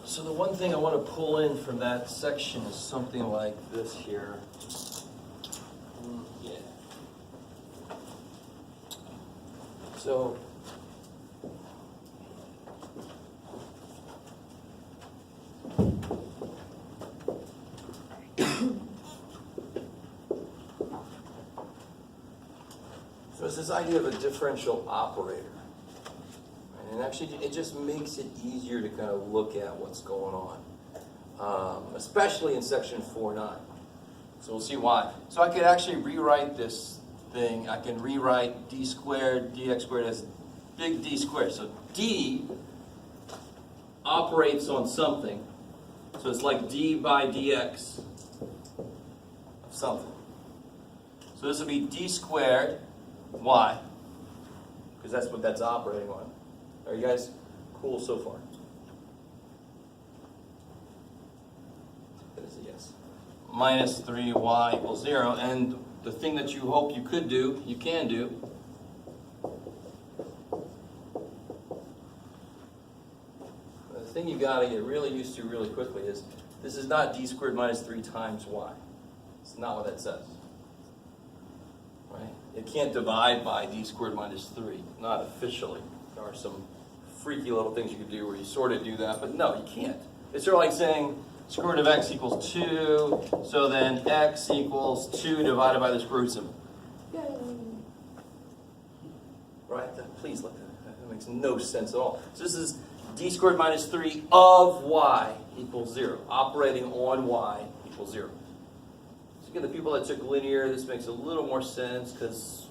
So the one thing I want to pull in from that section is something like this here. Yeah. So it's this idea of a differential operator. And actually, it just makes it easier to kind of look at what's going on, especially in section 4.9. So we'll see why. So I could actually rewrite this thing. I can rewrite d squared, dx squared as big D squared. So d operates on something. So it's like d by dx of something. So this will be d squared y, because that's what that's operating on. Are you guys cool so far? That is a yes. Minus 3y equals 0. And the thing that you hope you could do, you can do. The thing you got to get really used to really quickly is this is not d squared minus 3 times y. It's not what that says. Right? It can't divide by d squared minus 3, not officially. There are some freaky little things you could do where you sort of do that, but no, you can't. It's sort of like saying square root of x equals 2, so then x equals 2 divided by the square root symbol. Yay. Right? Please look at that. That makes no sense at all. So this is d squared minus 3 of y equals 0. Operating on y equals 0. So again, the people that took linear, this makes a little more sense because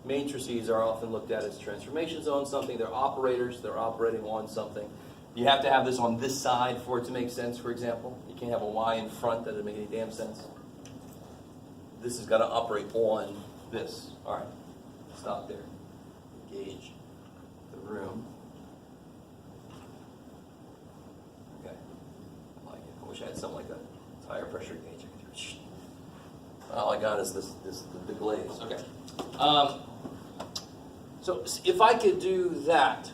matrices are often looked at as transformations on something. They're operators. They're operating on something. You have to have this on this side for it to make sense, for example. You can't have a y in front. That doesn't make any damn sense. This has got to operate on this. All right. Stop there. Engage the room. Okay. I like it. I wish I had something like a tire pressure gauge. All I got is the glaze. Okay. So if I could do that,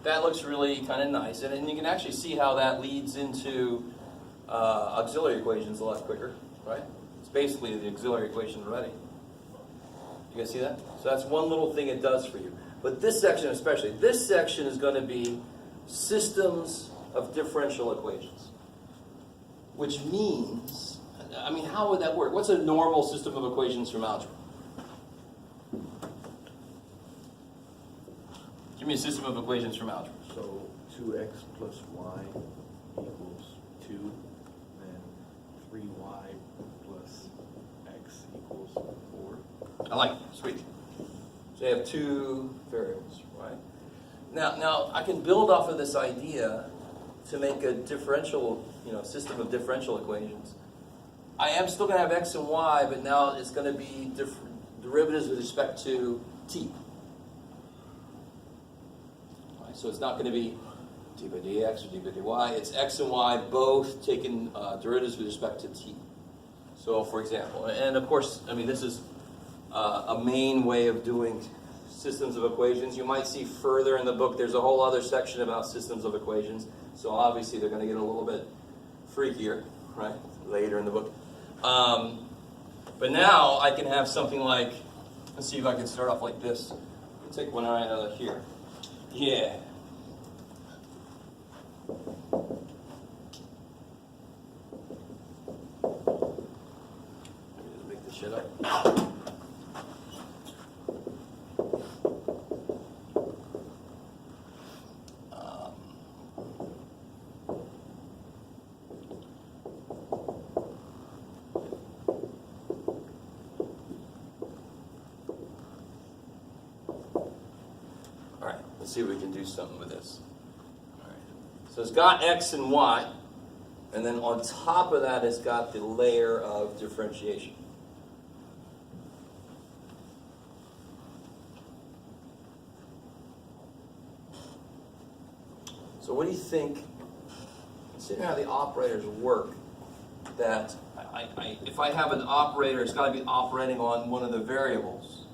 that looks really kind of nice. And you can actually see how that leads into auxiliary equations a lot quicker, right? It's basically the auxiliary equation already. You guys see that? So that's one little thing it does for you. But this section especially, this section is going to be systems of differential equations. Which means, I mean, how would that work? What's a normal system of equations from algebra? Give me a system of equations from algebra. So 2x plus y equals 2, then 3y plus x equals 4. I like it. Sweet. So you have two variables, right? Now I can build off of this idea to make a differential, system of differential equations. I am still going to have x and y, but now it's going to be derivatives with respect to t. So it's not going to be d by dx or d by dy. It's x and y both taking derivatives with respect to t. So for example, and of course, I mean, this is a main way of doing systems of equations. You might see further in the book, there's a whole other section about systems of equations. So obviously they're going to get a little bit freakier, right, later in the book. But now I can have something like, let's see if I can start off like this. Let's take one right out of here. Yeah. Make this shit up. See if we can do something with this. All right. So it's got x and y, and then on top of that it's got the layer of differentiation. So what do you think, considering how the operators work, that if I have an operator, it's got to be operating on one of the variables.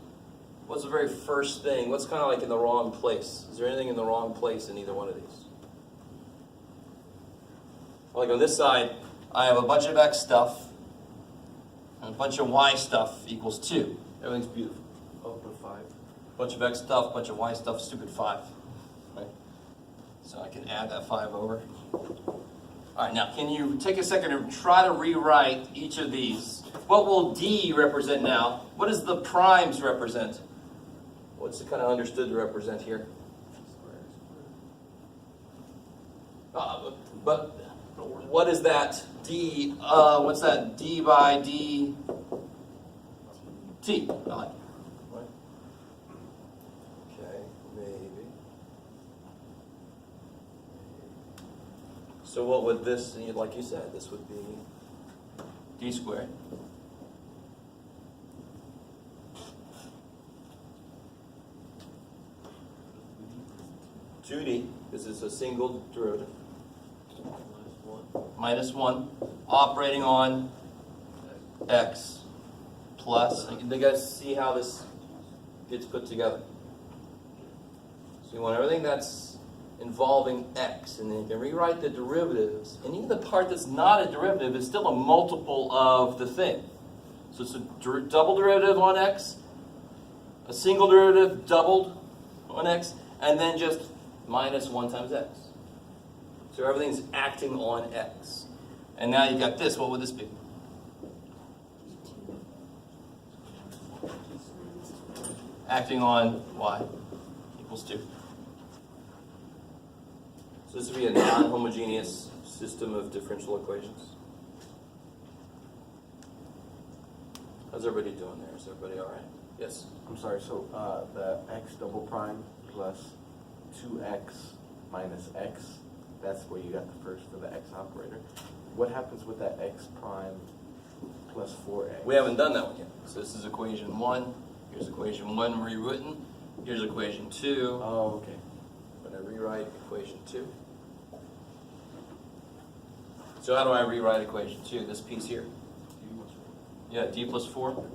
What's the very first thing? What's kind of like in the wrong place? Is there anything in the wrong place in either one of these? Like on this side, I have a bunch of x stuff and a bunch of y stuff equals 2. Everything's beautiful. Up to 5. Bunch of x stuff, bunch of y stuff, stupid 5. Right? So I can add that 5 over. All right, now can you take a second and try to rewrite each of these? What will D represent now? What does the primes represent? What's it kind of understood to represent here? But what is that D? What's that D by D? T. I like it. Right. Okay, maybe. So what would this, like you said, this would be D squared. 2D, because it's a single derivative. Minus 1, operating on x plus. And you guys see how this gets put together. So you want everything that's involving x, and then you can rewrite the derivatives. And even the part that's not a derivative is still a multiple of the thing. So it's a double derivative on x, a single derivative doubled on x, and then just minus 1 times x. So everything's acting on x. And now you got this. What would this be? Acting on y equals 2. So this would be a non-homogeneous system of differential equations. How's everybody doing there? Is everybody all right? Yes? I'm sorry, so the x double prime plus 2x minus x, that's where you got the first for the x operator. What happens with that x prime plus 4x? We haven't done that one yet. So this is equation 1. Here's equation 1 rewritten. Here's equation 2. Oh, okay. I'm going to rewrite equation 2. So how do I rewrite equation 2? This piece here. Yeah, d plus 4.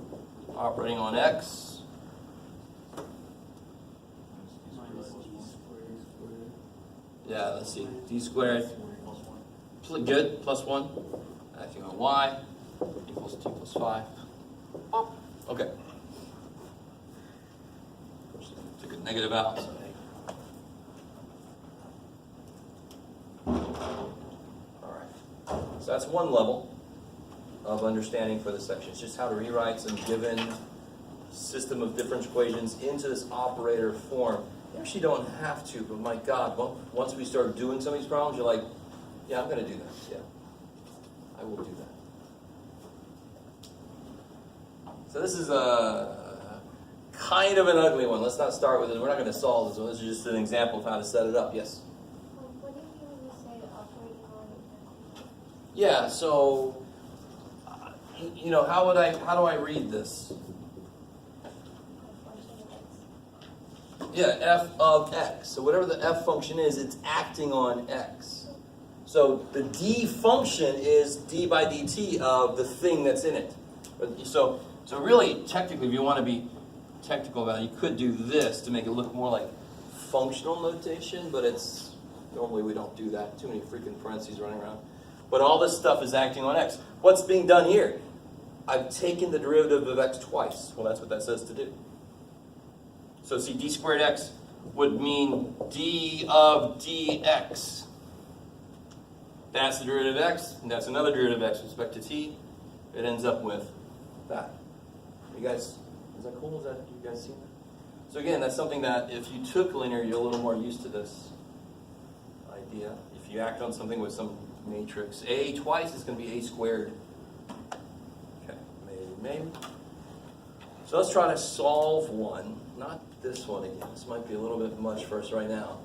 Operating on x. Yeah, let's see. D squared. Good. Plus 1. Acting on y equals 2 plus 5. Okay. Took a negative out. So So that's one level of understanding for this section. It's just how to rewrite some given system of differential equations into this operator form. You actually don't have to, but my God, once we start doing some of these problems, you're like, yeah, I'm going to do that. Yeah, I will do that. So this is a kind of an ugly one. Let's not start with it. We're not going to solve this one. This is just an example of how to set it up. Yes? What do you mean when you say operating on? Yeah, so, you know, how do I read this? Yeah, f of x. So whatever the f function is, it's acting on x. So the d function is d by dt of the thing that's in it. So really, technically, if you want to be technical about it, you could do this to make it look more like functional notation, but normally we don't do that. Too many freaking parentheses running around. But all this stuff is acting on x. What's being done here? I've taken the derivative of x twice. Well, that's what that says to do. So see, d squared x would mean d of dx. That's the derivative of x, and that's another derivative of x with respect to t. It ends up with that. You guys, is that cool? Is that, you guys see that? So again, that's something that if you took linear, you're a little more used to this idea. If you act on something with some matrix, a twice is going to be a squared. Okay, maybe. So let's try to solve one. Not this one again. This might be a little bit much for us right now.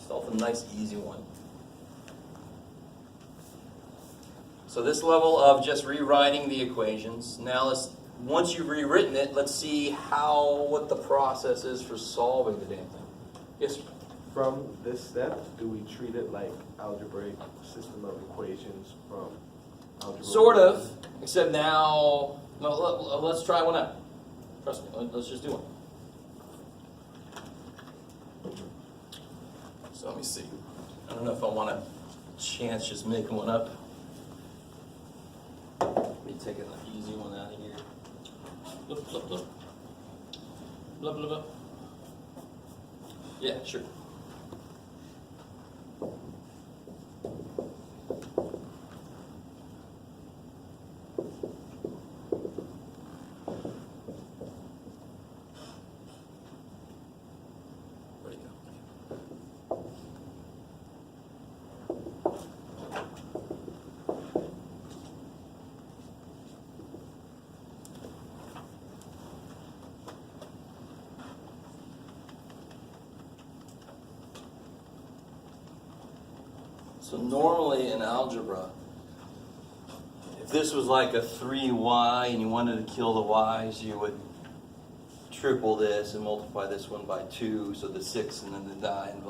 Solve a nice, easy one. So this level of just rewriting the equations. Now once you've rewritten it, let's see what the process is for solving the damn thing. Yes, sir? From this step, do we treat it like algebraic system of equations from algebra. Sort of, except now, no, let's try one out. Trust me, let's just do one. So let me see. I don't know if I want a chance just making one up. Let me take an easy one out of here. Blip, blip, blip. Blip, blip, blip. Yeah, sure. Where'd he go? So normally in algebra, if this was like a 3y and you wanted to kill the y's, you would triple this and multiply this one by 2, so the 6 and then the 9.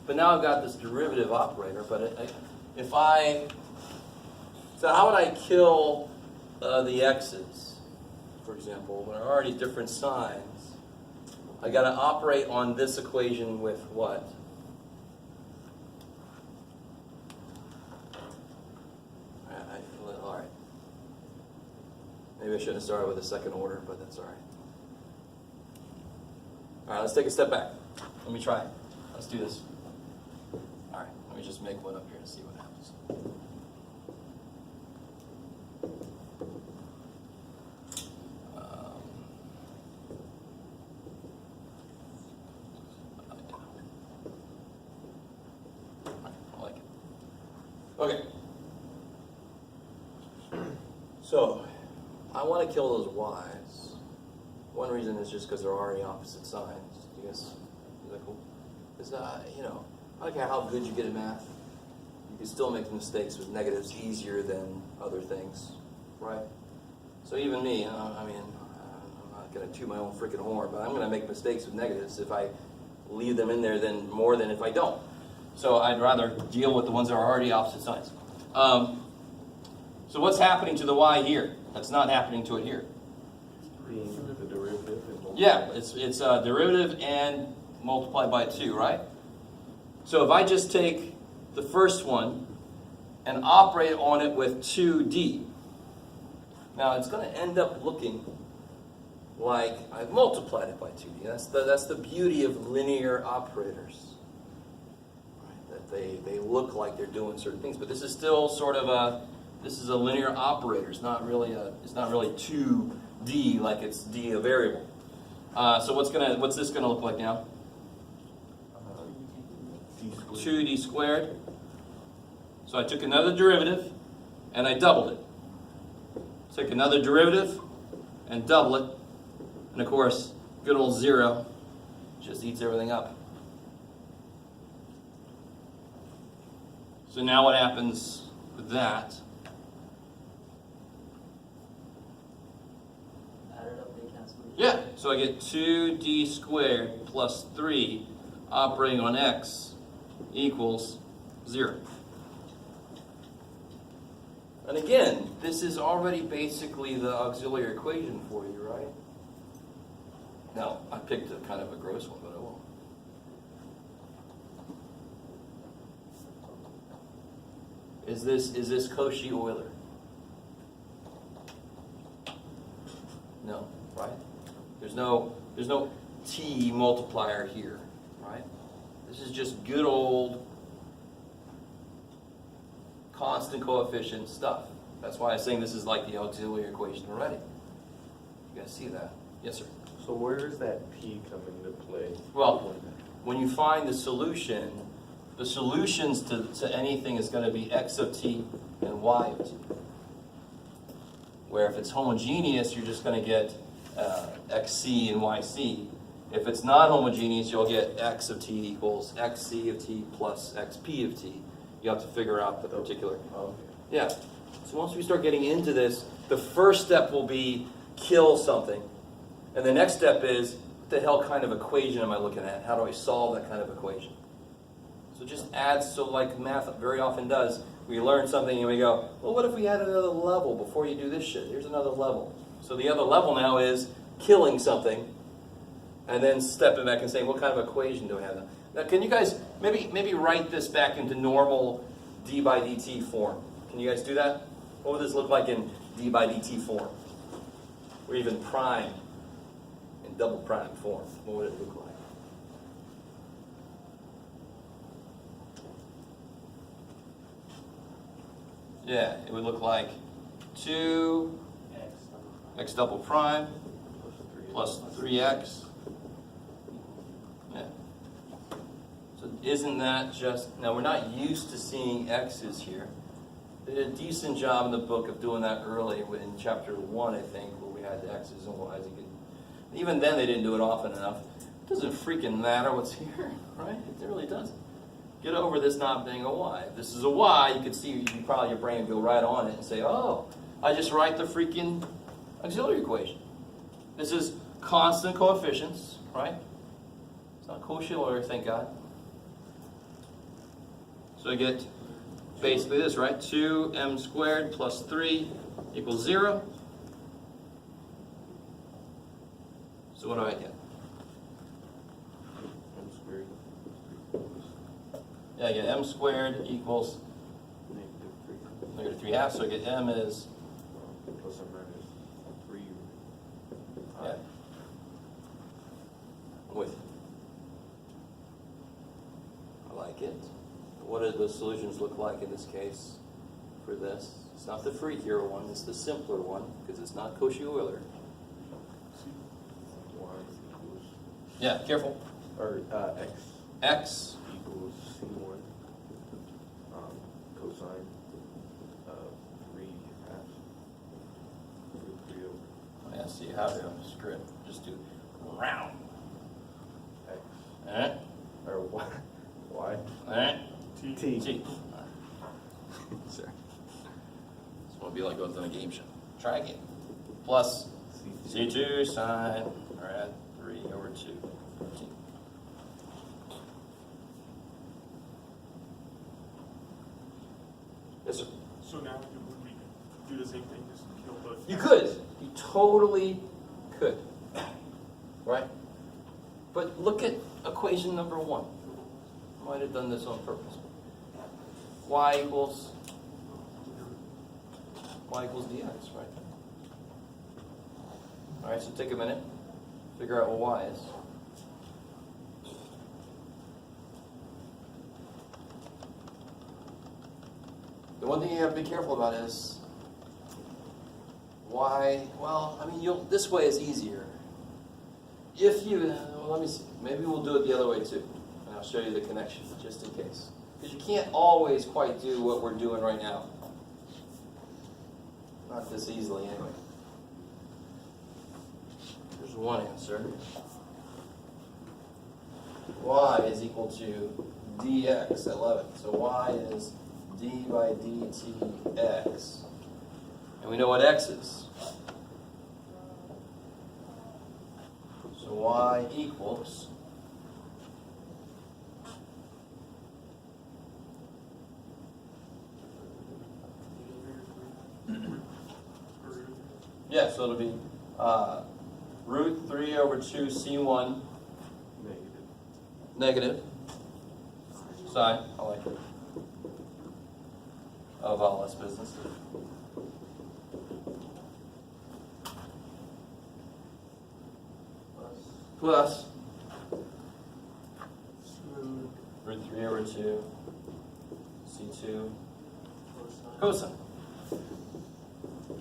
But now I've got this derivative operator, but so how would I kill the x's, for example, when they're already different signs? I got to operate on this equation with what? All right. Maybe I should have started with a second order, but that's all right. All right, let's take a step back. Let me try it. Let's do this. All right, let me just make one up here to see what happens. I like it. Okay. So, I want to kill those y's. One reason is just because they're already opposite signs. You guys, is that cool? Because, I don't care how good you get at math, you can still make mistakes with negatives easier than other things, right? So even me, I'm not going to toot my own freaking horn, but I'm going to make mistakes with negatives if I leave them in there more than if I don't. So I'd rather deal with the ones that are already opposite signs. So what's happening to the y here? That's not happening to it here. Being the derivative. And Yeah, it's derivative and multiplied by 2, right? So if I just take the first one and operate on it with 2d, now it's going to end up looking like I've multiplied it by 2d. That's the beauty of linear operators. Right? That they look like they're doing certain things, but this is still sort of this is a linear operator. It's not really 2d like it's d a variable. So what's this gonna look like now? D squared. 2d squared. So I took another derivative and I doubled it. Take another derivative and double it, and of course, good old 0 just eats everything up. So now what happens with that? Yeah, so I get 2d squared plus 3 operating on x equals 0. And again, this is already basically the auxiliary equation for you, right? Now, I picked a kind of a gross one, but I won't. Is this Cauchy-Euler? No, right? There's no t multiplier here, right? This is just good old constant coefficient stuff. That's why I'm saying this is like the auxiliary equation already. You guys see that? Yes, sir. So where does that p come into play? Well, when you find the solution, the solutions to anything is going to be x of t and y of t. Where if it's homogeneous, you're just going to get xc and yc. If it's not homogeneous, you'll get x of t equals xc of t plus xp of t. You have to figure out the particular. Okay. Yeah. So once we start getting into this, the first step will be kill something. And the next step is, what the hell kind of equation am I looking at? How do I solve that kind of equation? So just add, so like math very often does, we learn something and we go, well, what if we had another level before you do this shit? Here's another level. So the other level now is killing something and then stepping back and saying, what kind of equation do I have now? Now, can you guys maybe write this back into normal d by dt form? Can you guys do that? What would this look like in d by dt form? Or even prime in double prime form? What would it look like? Yeah, it would look like 2 x double prime plus 3x. Yeah. So isn't that just, now we're not used to seeing x's here. They did a decent job in the book of doing that early in chapter 1, I think, where we had the x's and y's. Even then they didn't do it often enough. It doesn't freaking matter what's here, right? It really doesn't. Get over this not being a y. If this is a y, you could see, probably your brain would go right on it and say, oh, I just write the freaking auxiliary equation. This is constant coefficients, right? It's not Cauchy-Euler, thank God. So I get basically this, right? 2m squared plus 3 equals 0. So what do I get? M squared. Yeah, I get m squared equals Negative 3. -3/2, so I get m is, Plus or minus 3. yeah, I'm with you. I like it. What do the solutions look like in this case for this? It's not the freakier one, it's the simpler one, because it's not Cauchy-Euler. Y equals, Yeah, careful. or x X, equals C1 cosine of 3 halves. 3 over yeah, see how to screw it. Just do round. x. Alright, Or y. Y. alright. T. T. Sorry. This won't be like going to a game show. Try again. Plus C2 sine, or add 3 over 2. T. Yes, sir. So now would we do the same thing, just kill both? You could. You totally could. Right? But look at equation number 1. Might have done this on purpose. Y equals dx, right? All right, so take a minute, figure out what y is. The one thing you have to be careful about is y. Well, I mean, this way is easier. If you, well, let me see. Maybe we'll do it the other way too, and I'll show you the connection just in case. Because you can't always quite do what we're doing right now. Not this easily, anyway. There's one answer. Y is equal to dx at 11. So y is d by dt x. And we know what x is. So y equals yeah, so it'll be root 3 over 2 c1 negative sine, I like it, of all this business. Plus root 3 over 2 c2 cosine.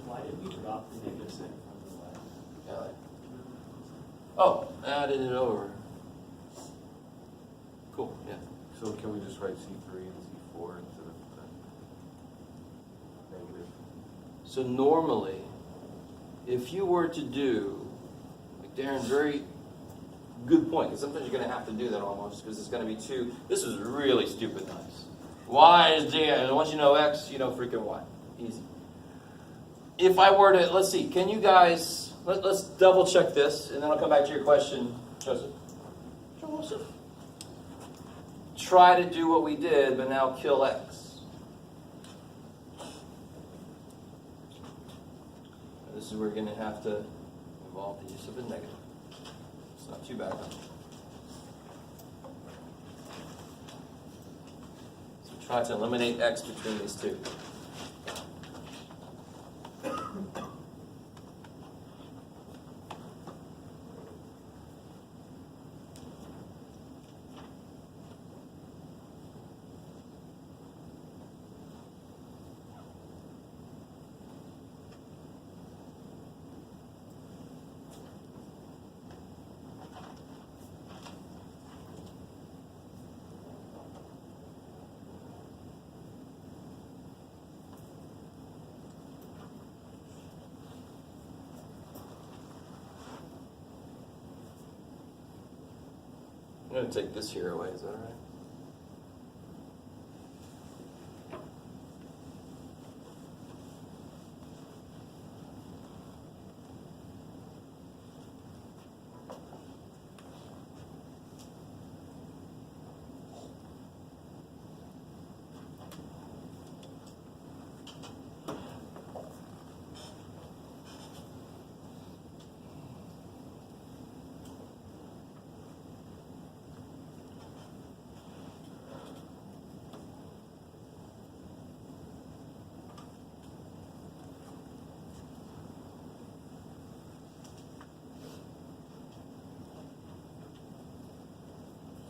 Why did we drop the negative sign from the left? Yeah. Oh, added it over. Cool, yeah. So can we just write C3 and C4 instead of the negative? So normally, if you were to do, like Darren's very good point, because sometimes you're going to have to do that almost, because it's going to be too, this is really stupid nice. Y is D, and once you know X, you know freaking Y. Easy. If I were to, let's see, can you guys, let's double check this, and then I'll come back to your question, Joseph. Joseph. Try to do what we did, but now kill X. this is where you're going to have to involve the use of a negative. It's not too bad, though. So try to eliminate x between these two. I'm going to take this here away, is that all right?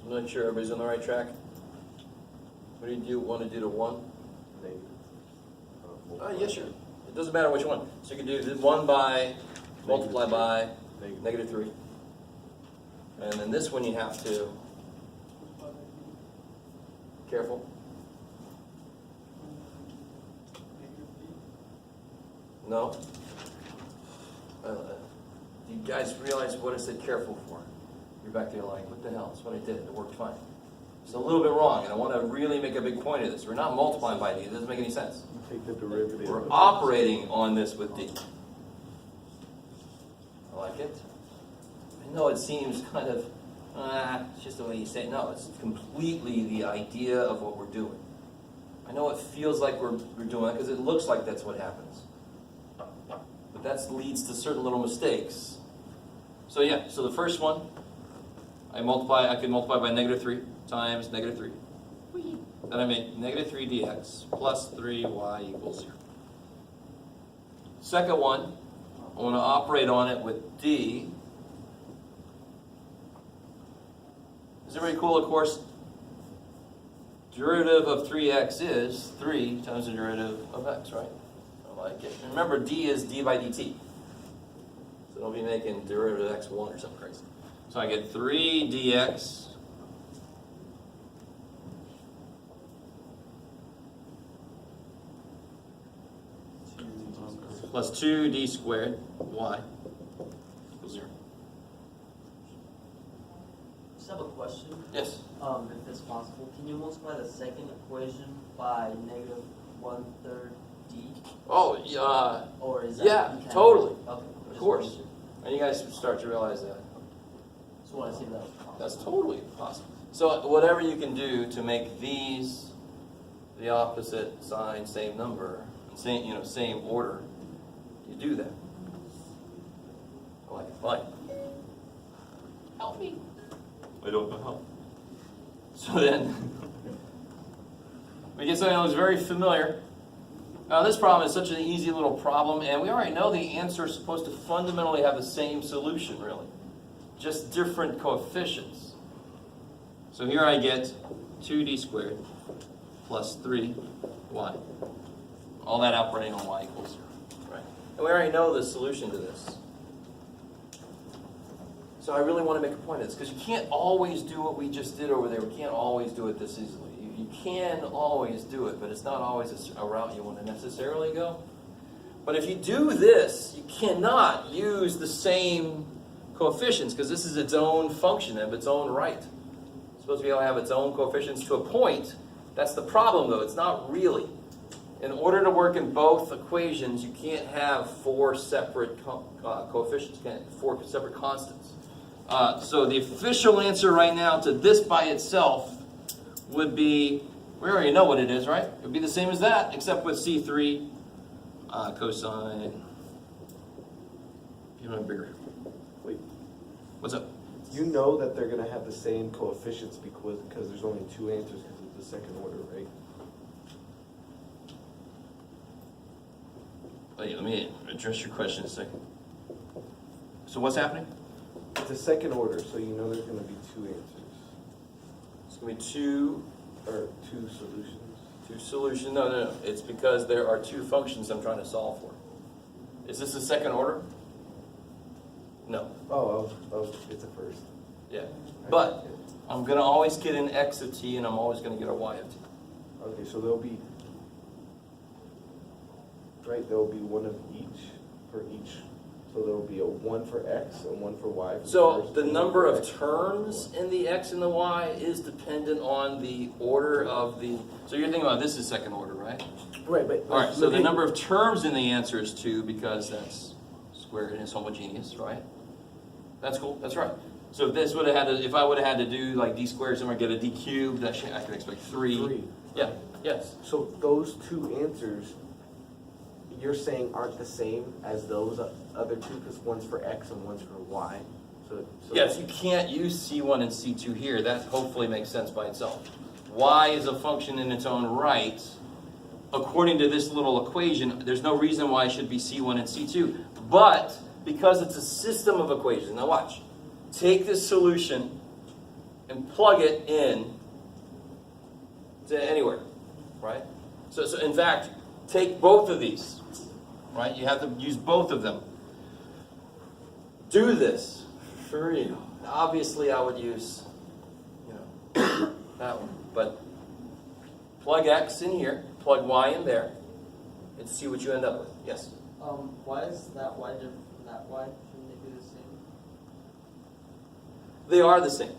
I'm not sure everybody's on the right track. What do you want to do to 1? Negative. Yes, sure. It doesn't matter which one. So you can do 1 by, multiply by, negative 3. And then this one you have to, careful. No? Do you guys realize what I said careful for? You're back there like, what the hell? That's what I did. It worked fine. It's a little bit wrong, and I want to really make a big point of this. We're not multiplying by D. It doesn't make any sense. Take the derivative. We're operating on this with D. I like it. I know it seems kind of, it's just the way you say it. No, it's completely the idea of what we're doing. I know it feels like we're doing that because it looks like that's what happens. But that leads to certain little mistakes. So yeah, so the first one, I can multiply by negative 3 times negative 3. Then I make negative 3 dx plus 3y equals 0. Second one, I want to operate on it with D. Is everybody cool? Of course, derivative of 3x is 3 times the derivative of x, right? I like it. And remember, D is d by dt. So don't be making derivative of x1 or something crazy. So I get 3 dx plus 2d squared y equals 0. Just have a question. Yes? If it's possible, can you multiply the second equation by negative 1/3 d? Oh, yeah. Or is that Yeah, you can't? totally. Okay. Of course. And you guys start to realize that. Just want to see if that was possible. That's totally possible. So whatever you can do to make these the opposite sign, same number, same order, you do that. I like it. Fine. Help me. I don't know how. So then, we get something that was very familiar. Now this problem is such an easy little problem, and we already know the answer is supposed to fundamentally have the same solution, really. Just different coefficients. So here I get 2d squared plus 3y. All that operating on y equals 0. Right? And we already know the solution to this. So I really want to make a point of this, because you can't always do what we just did over there. We can't always do it this easily. You can always do it, but it's not always a route you want to necessarily go. But if you do this, you cannot use the same coefficients, because this is its own function of its own right. It's supposed to be able to have its own coefficients to a point. That's the problem, though. It's not really. In order to work in both equations, you can't have 4 separate coefficients, 4 separate constants. So the official answer right now to this by itself would be, we already know what it is, right? It would be the same as that, except with C3 cosine You want it bigger. Wait, What's up? you know that they're gonna have the same coefficients because there's only two answers because of the second order, right? Wait, let me address your question in a second. So what's happening? It's a second order, so you know there's gonna be two answers, It's going to be two or two solutions. solutions. No. It's because there are two functions I'm trying to solve for. Is this the second order? No. Oh, it's a first. Yeah. But I'm going to always get an x of t, and I'm always going to get a y of t. Okay, so there'll be, right, there'll be one of each for each. So there'll be a one for x and one for y. For So first, the and number one for of x. terms in the x and the y is dependent on the order of the... So you're thinking about this is second order, right? Right, but. All right, so the number of terms in the answer is 2 because that's squared and it's homogeneous, right? That's cool, that's right. So if this would have had to, if I would have had to do like d squared somewhere, get a d cubed, I can expect 3. Three. Yeah, yes. So those two answers, you're saying aren't the same as those other two, because one's for x and one's for y. So Yes, you can't use C1 and C2 here. That hopefully makes sense by itself. Y is a function in its own right. According to this little equation, there's no reason why it should be C1 and C2. But because it's a system of equations, now watch. Take this solution and plug it in to anywhere, right? So in fact, take both of these, right? You have to use both of them. Do this for real. Obviously, I would use, that one. But plug x in here, plug y in there, and see what you end up with. Yes? Why is that y different from that y? Shouldn't they be the same? They are the same.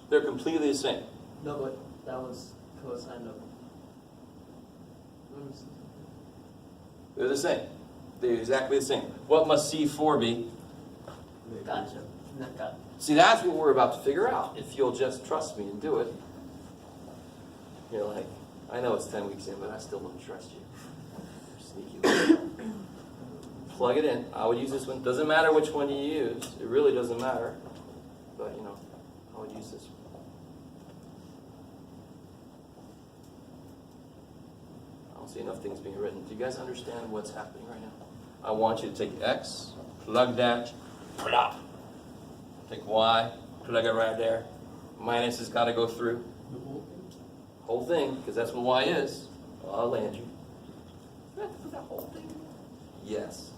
They're completely the same. No, but that was cosine of. Let me see. They're the same. They're exactly the same. What must C4 be? Gotcha. Got it. See, that's what we're about to figure out, if you'll just trust me and do it. You're like, I know it's 10 weeks in, but I still don't trust you. Sneaky. Plug it in. I would use this one. Doesn't matter which one you use. It really doesn't matter. But, I would use this one. I don't see enough things being written. Do you guys understand what's happening right now? I want you to take x, plug that, plop. Take y, plug it right there. Minus has got to go through. The whole thing? Whole thing, because that's what y is. Well, I'll land you. That whole thing? Yes.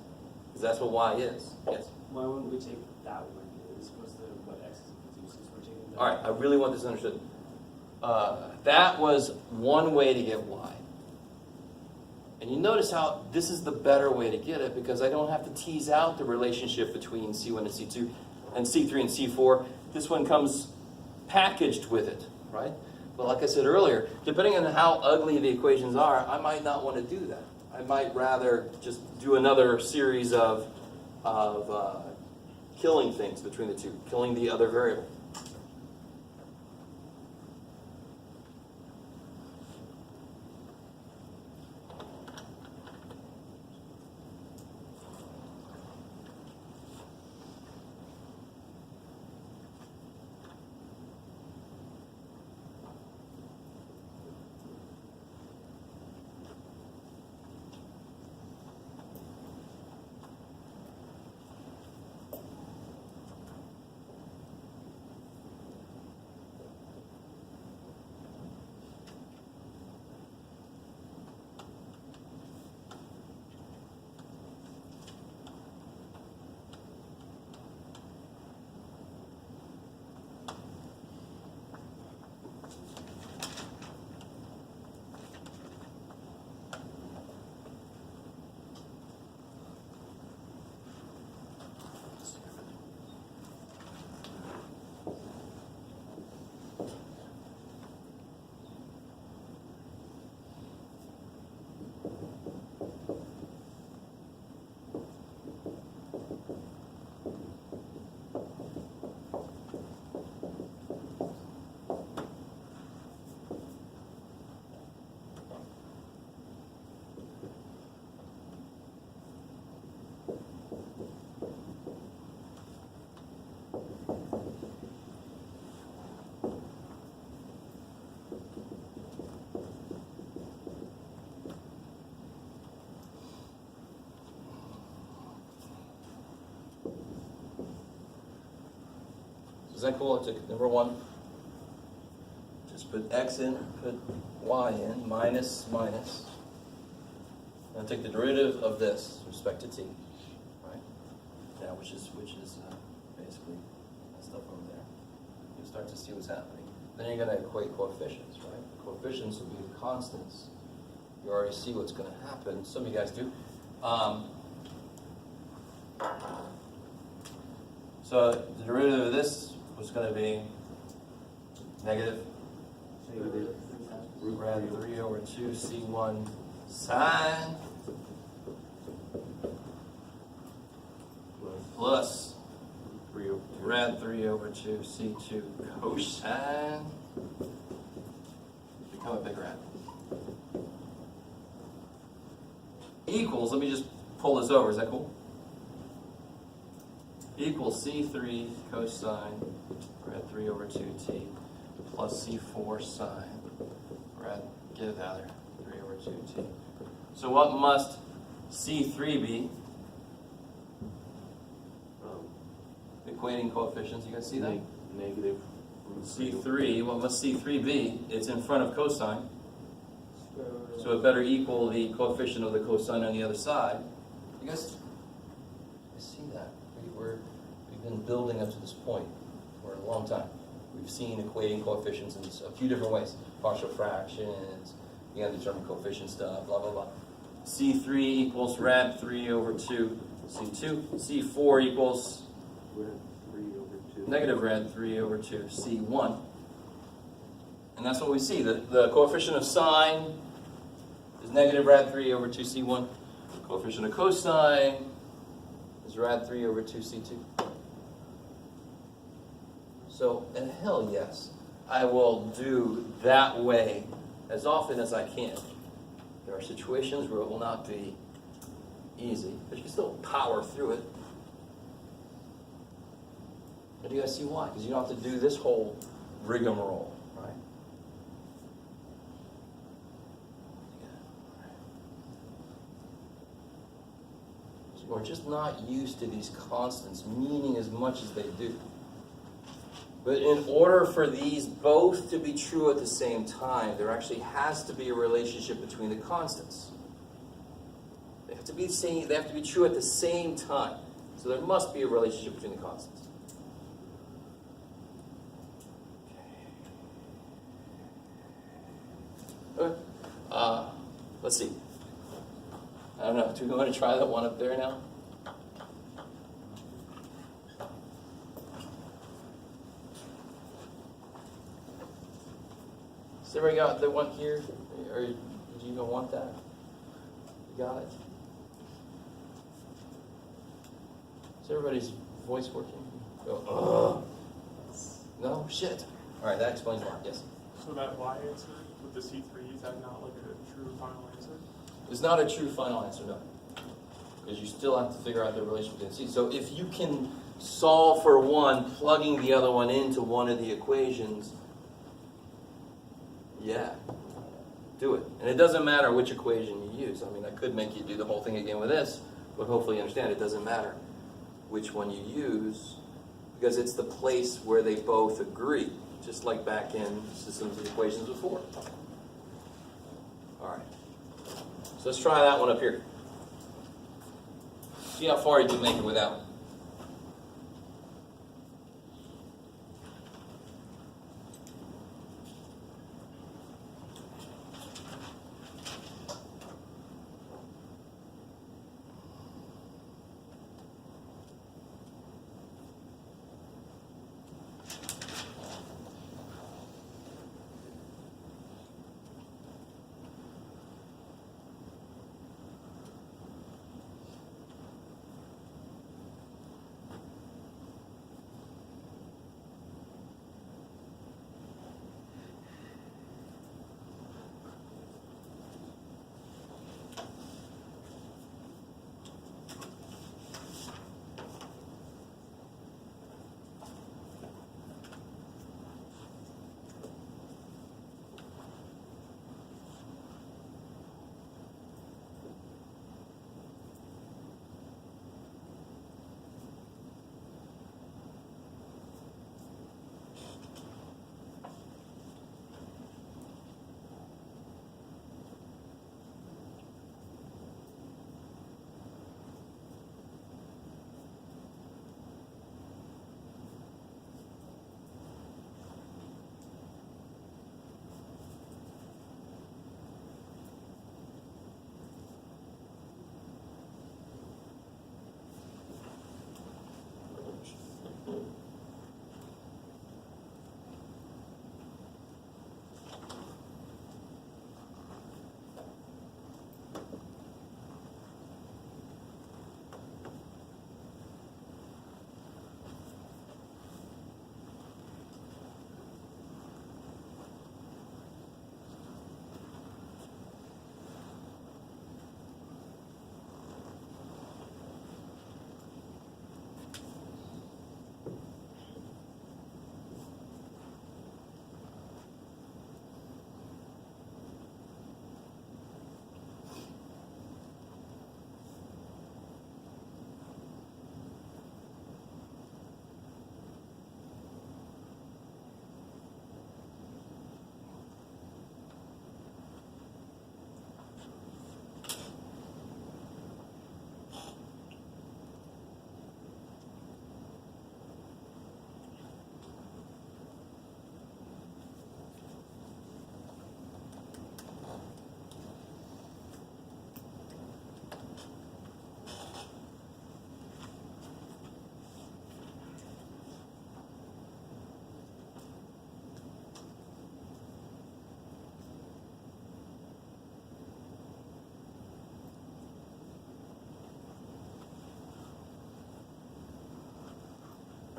Because that's what y is. Yes. Why wouldn't we take that one? It's supposed to what x is equal to, since we're taking that. All right, I really want this understood. That was one way to get y. And you notice how this is the better way to get it because I don't have to tease out the relationship between C1 and C2 and C3 and C4. This one comes packaged with it, right? But like I said earlier, depending on how ugly the equations are, I might not want to do that. I might rather just do another series of killing things between the two, killing the other variable. that cool? I took number 1. Just put x in, put y in, minus, minus. And I take the derivative of this with respect to t, right? Yeah, which is basically that stuff over there. You'll start to see what's happening. Then you're going to equate coefficients, right? The coefficients will be the constants. You already see what's going to happen. Some of you guys do. So the derivative of this was going to be negative root rad 3 over 2 C1 sine plus 3 over 2. rad 3 over 2 C2 cosine. Become a big rad. Equals, let me just pull this over, is that cool? Equals C3 cosine rad 3 over 2t plus C4 sine rad, get it out of there, 3 over 2t. So what must C3 be? Equating coefficients, you guys see that? Negative root C3, what must C3 be? It's in front of cosine. So it better equal the coefficient of the cosine on the other side. You guys see that? We've been building up to this point for a long time. We've seen equating coefficients in a few different ways. Partial fractions, you gotta determine coefficient stuff, blah, blah, blah. C3 equals rad 3 over 2 C2. C4 equals rad 3 over 2. negative rad 3 over 2 C1. And that's what we see. The coefficient of sine is negative rad 3 over 2 C1. Coefficient of cosine is rad 3 over 2 C2. So, and hell yes, I will do that way as often as I can. There are situations where it will not be easy, but you can still power through it. But do you guys see why? Because you don't have to do this whole rigmarole, right? So we're just not used to these constants meaning as much as they do. But in order for these both to be true at the same time, there actually has to be a relationship between the constants. They have to be true at the same time. So there must be a relationship between the constants. Okay. Let's see. I don't know. Do we want to try that one up there now? Has everybody got the one here? Or did you even want that? You got it? Is everybody's voice working? Go, no? Shit. All right, that explains why. Yes? So that Y answer with the C3, is that not like a true final answer? It's not a true final answer, no. Because you still have to figure out the relationship between C. So if you can solve for one, plugging the other one into one of the equations, yeah, do it. And it doesn't matter which equation you use. I mean, I could make you do the whole thing again with this, but hopefully you understand it doesn't matter which one you use, because it's the place where they both agree, just like back in systems of equations before. All right. So let's try that one up here. See how far you can make it without.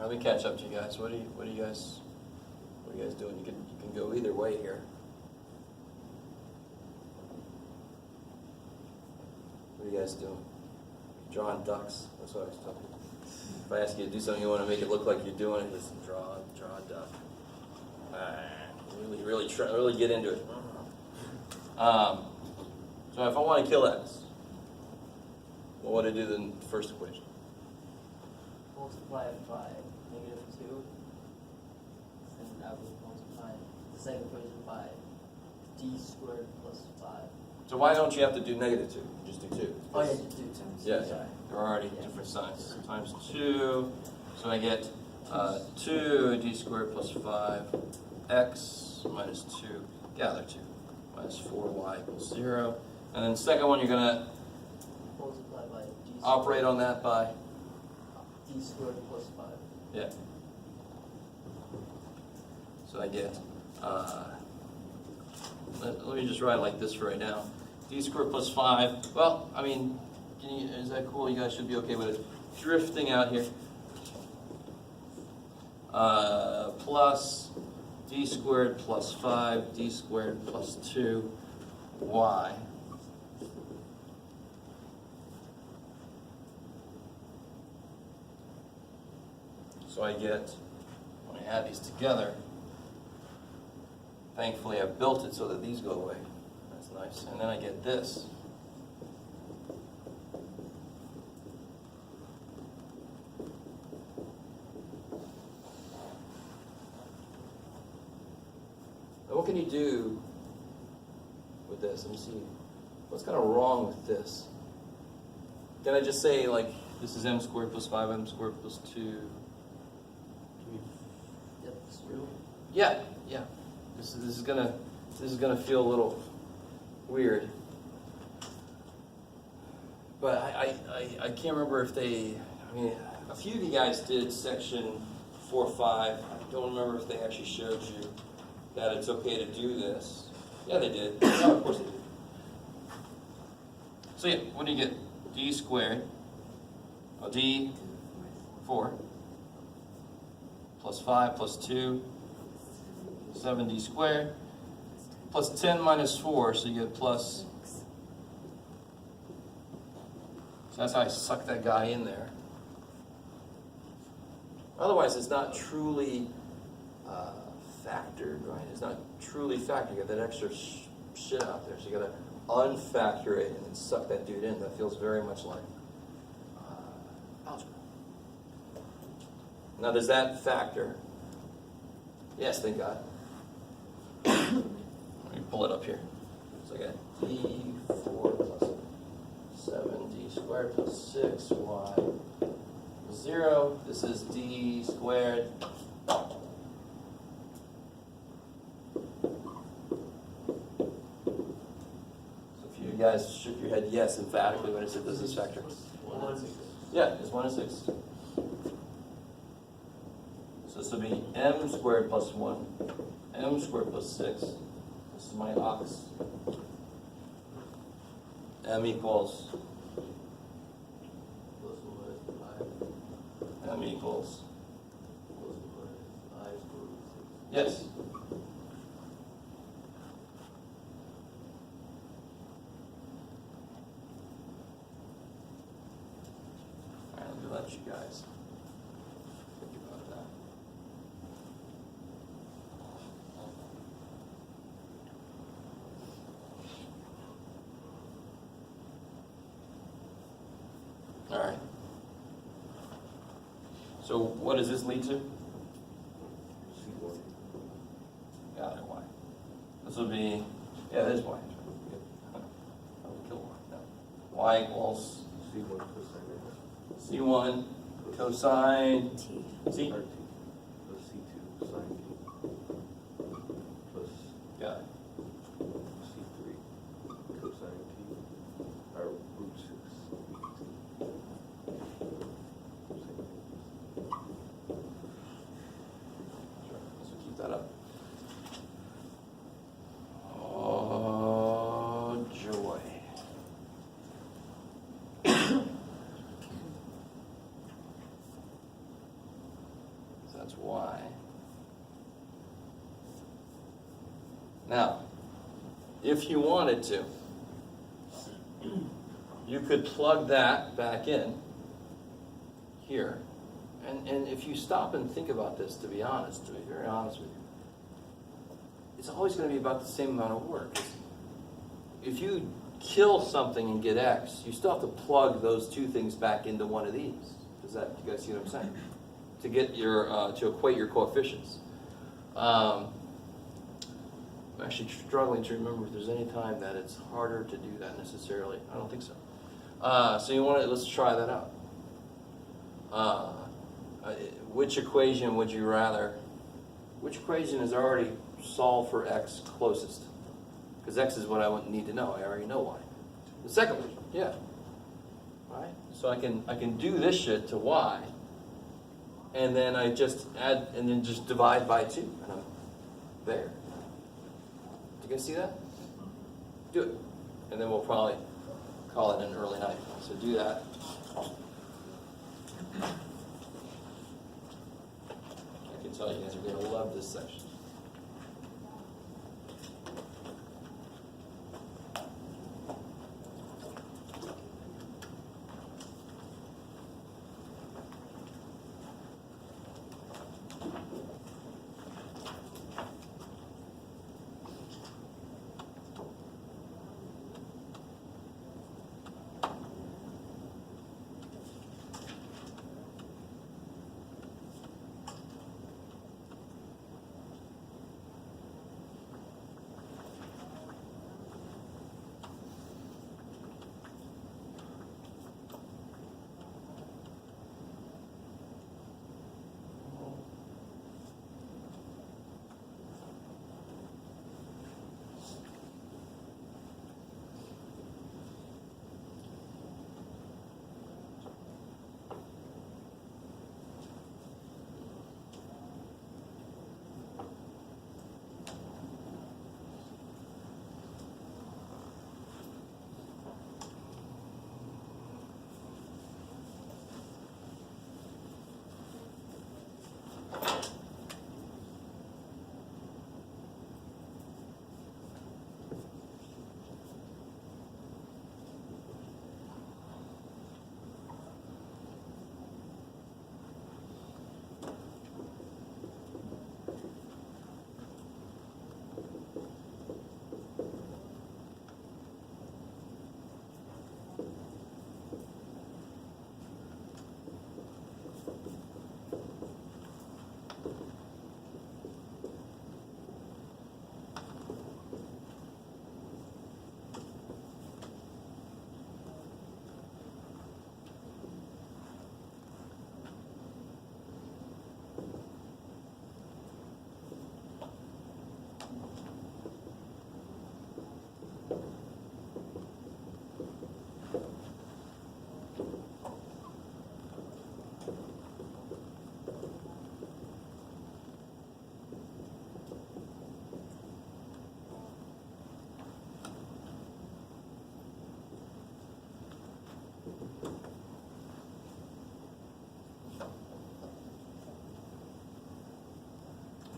Let me catch up to you guys. What are you guys doing? You can go either way here. What are you guys doing? Drawing ducks. That's what I was telling you. If I ask you to do something, you want to make it look like you're doing it, just draw a duck. Really get into it. So if I want to kill x, what would I do in the first equation? Multiply it by -2, and I would multiply the second equation by d squared plus 5. So why don't you have to do -2? You just do 2. Oh yeah, just do 2. Yeah, Sorry. they're already different signs. Times 2, so I get 2 d squared plus 5 x minus 2, gather 2, minus 4y equals 0. And then the second one, you're going to Multiply by d squared. operate on that by, D squared plus 5. yeah. So I get, let me just write it like this for right now. D squared plus 5, well, I mean, is that cool? You guys should be okay with it. Drifting out here. Plus d squared plus 5, d squared plus 2, y. So I get, when I add these together, thankfully I built it so that these go away. That's nice. And then I get this. Now what can you do with this? Let me see. What's kind of wrong with this? Can I just say, like, this is m squared plus 5m squared plus 2? Yep, it's true. Yeah. This is gonna feel a little weird. But I can't remember if they. I mean, a few of you guys did section 4.5. I don't remember if they actually showed you that it's okay to do this. Yeah, they did. No, of course they did. So yeah, what do you get? D squared. Oh, D 4 plus 5 plus 2. 7d squared, plus 10 minus 4, so you get plus. So that's how I suck that guy in there. Otherwise, it's not truly factored, right? It's not truly factored. You got that extra shit out there, so you got to unfactor it and then suck that dude in. That feels very much like algebra. Now, does that factor? Yes, thank God. Let me pull it up here. So I got d4 plus 7d squared plus 6y 0. This is d squared. So if you guys shook your head yes emphatically when I said this is factor. Yeah, it's 1 and 6. So this will be m squared plus 1, m squared plus 6. This is my ox. M equals. M equals. Yes. All right, let me let you guys think about that. All right. So what does this lead to? Got it, y. This will be, yeah, there's y. I would kill y. No. Y equals C1 cosine T. Plus C2 sine T. Plus Got it. C3 cosine T. Or root 6. Sure. So keep that up. Oh, joy. that's y. Now, if you wanted to, you could plug that back in here. And if you stop and think about this, to be honest, to be very honest with you, it's always going to be about the same amount of work. If you kill something and get x, you still have to plug those two things back into one of these. You guys see what I'm saying? To get your, to equate your coefficients. I'm actually struggling to remember if there's any time that it's harder to do that necessarily. I don't think so. So you want to, let's try that out. Which equation would you rather, which equation is already solved for x closest? Because x is what I would need to know. I already know y. The second one, yeah. Right? So I can do this shit to y, and then I just add, and then just divide by 2, and I'm there. Do you guys see that? Do it. And then we'll probably call it an early night. So do that. I can tell you guys are going to love this section.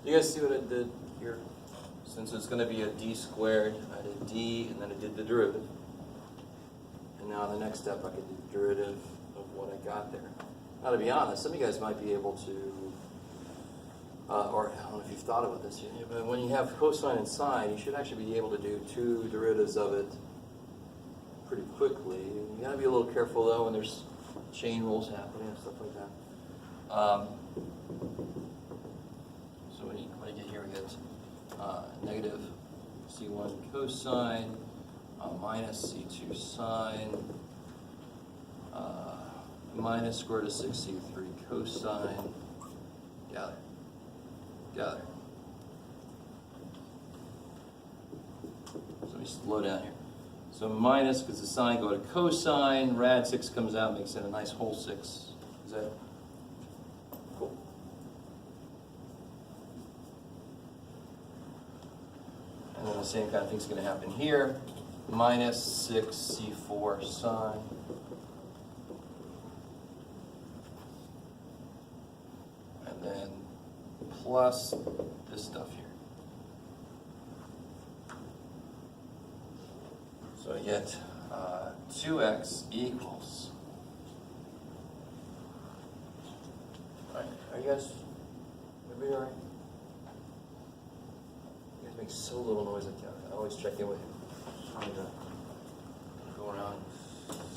You guys see what I did here? Since it's going to be a d squared, I did d, and then I did the derivative. And now the next step, I could do the derivative of what I got there. Now, to be honest, some of you guys might be able to, or I don't know if you've thought about this yet, but when you have cosine and sine, you should actually be able to do 2 derivatives of it pretty quickly. You got to be a little careful, though, when there's chain rules happening and stuff like that. So when you get here, we get negative C1 cosine minus C2 sine minus square root of 6C3 cosine. Gather. So let me slow down here. So minus, because the sine go to cosine, rad 6 comes out, makes it a nice whole 6. Is that cool? And then the same kind of thing's going to happen here. Minus 6C4 sine. And then plus this stuff here. So I get 2x equals. All right, are you guys, everybody all right? You guys make so little noise at the I always check in with you. Trying to Go around,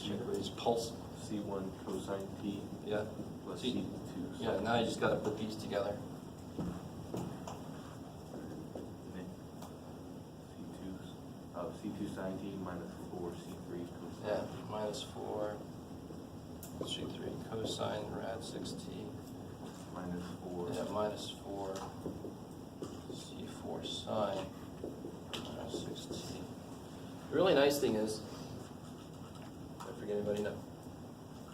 check everybody's pulse. C1 cosine T Yeah. plus See- C2. Yeah, now you just gotta put these together. C2 sine T minus 4 C3 cosine. Yeah, minus 4, C3 cosine rad 6t. Minus 4. Yeah, minus 4, C4 sine rad 6t. The really nice thing is, I forget anybody know.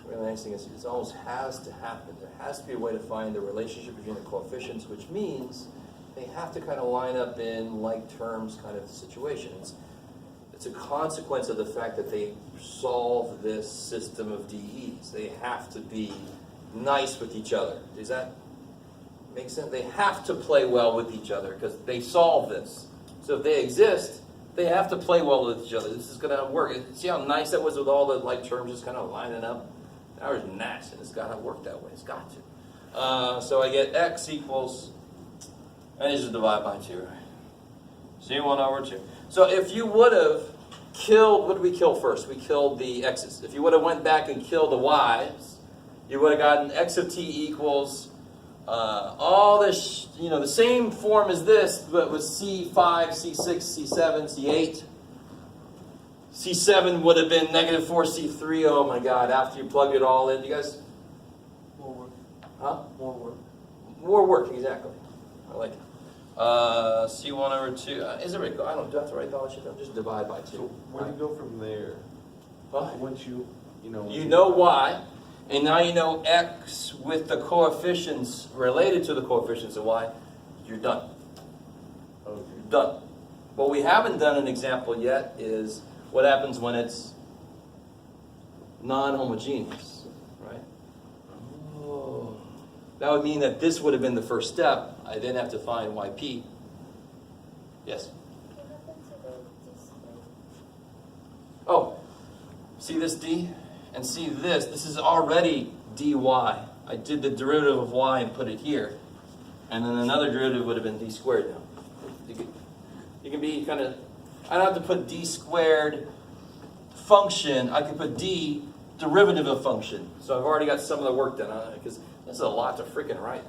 The really nice thing is it almost has to happen. There has to be a way to find the relationship between the coefficients, which means they have to kind of line up in like terms kind of situation. It's a consequence of the fact that they solve this system of DEs. They have to be nice with each other. Does that make sense? They have to play well with each other because they solve this. So if they exist, they have to play well with each other. This is going to work. See how nice that was with all the like terms just kind of lining up? That was nice, and it's got to work that way. It's got to. So I get x equals, and I just divide by 2, right? C1 over 2. So if you would have killed, what did we kill first? We killed the x's. If you would have went back and killed the y's, you would have gotten x of t equals all this, the same form as this, but with C5, C6, C7, C8. C7 would have been negative 4C3. Oh my God, after you plugged it all in. You guys? More work. Huh? More work. More work, exactly. I like it. C1 over 2. Is it right? I don't do I have to write all that shit down. Just divide by 2. So where do you go from there? Huh? Once you You know y, and now you know x with the coefficients related to the coefficients of y. You're done. Okay. You're done. What we haven't done an example yet is what happens when it's non-homogeneous, right? Oh. That would mean that this would have been the first step. I then have to find yp. Yes? What happened to the display? Oh, see this d? And see this. This is already dy. I did the derivative of y and put it here. And then another derivative would have been d squared now. You can be kind of, I don't have to put d squared function. I can put d derivative of function. So I've already got some of the work done on it because this is a lot to freaking write.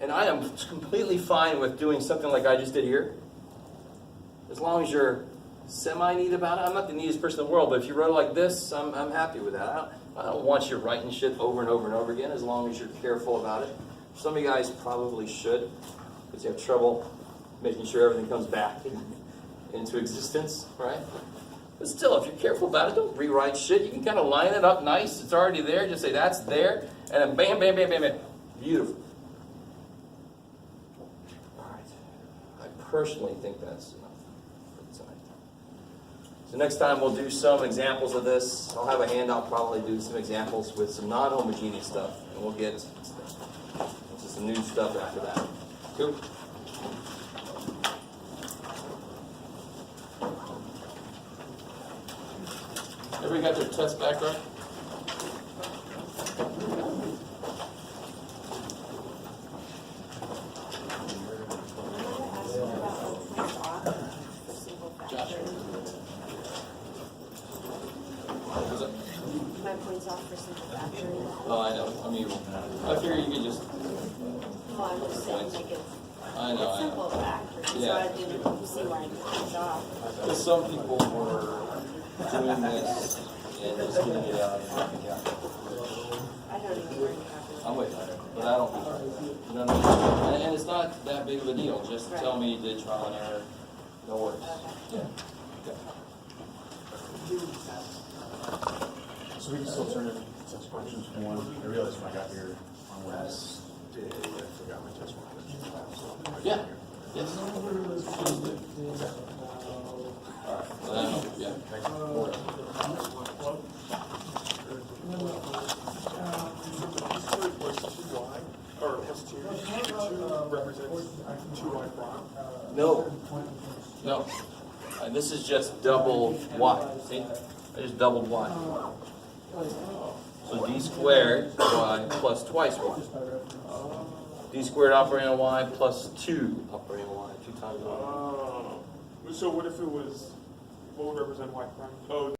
And I am completely fine with doing something like I just did here. As long as you're semi-neat about it. I'm not the neatest person in the world, but if you wrote it like this, I'm happy with that. I don't want you writing shit over and over and over again as long as you're careful about it. Some of you guys probably should because you have trouble making sure everything comes back into existence, right? But still, if you're careful about it, don't rewrite shit. You can kind of line it up nice. It's already there. Just say that's there. And then bam, bam, bam, bam, bam. Beautiful. All right. I personally think that's enough for tonight. So next time we'll do some examples of this. I'll have a handout, probably do some examples with some non-homogeneous stuff. And we'll get into some new stuff after that. Cool? Everybody got their test back, right? What was it? My points off for simple factoring. Oh, I know. I'm evil. I figure you could just. Well, I'm just saying, like, it's I know. I simple know. factoring, so Yeah. I didn't see why I points off. Because some people were doing this and just getting it out. I don't even worry about it. I'm with you, but I don't. No. And it's not that big of a deal. Just Right. tell me you did trial and error. No worries. Okay. Yeah. So we can still turn in test questions for one. I realized when I got here on Wednesday, I forgot my test questions. Yeah. Yes. All right. Yeah. Or S2, represents 2y prime. No. No. This is just double y. See? I just doubled y. So d squared y plus twice y. D squared operating on y plus 2 operating on y. 2 times y. So what if it was, what would represent y prime? Oh,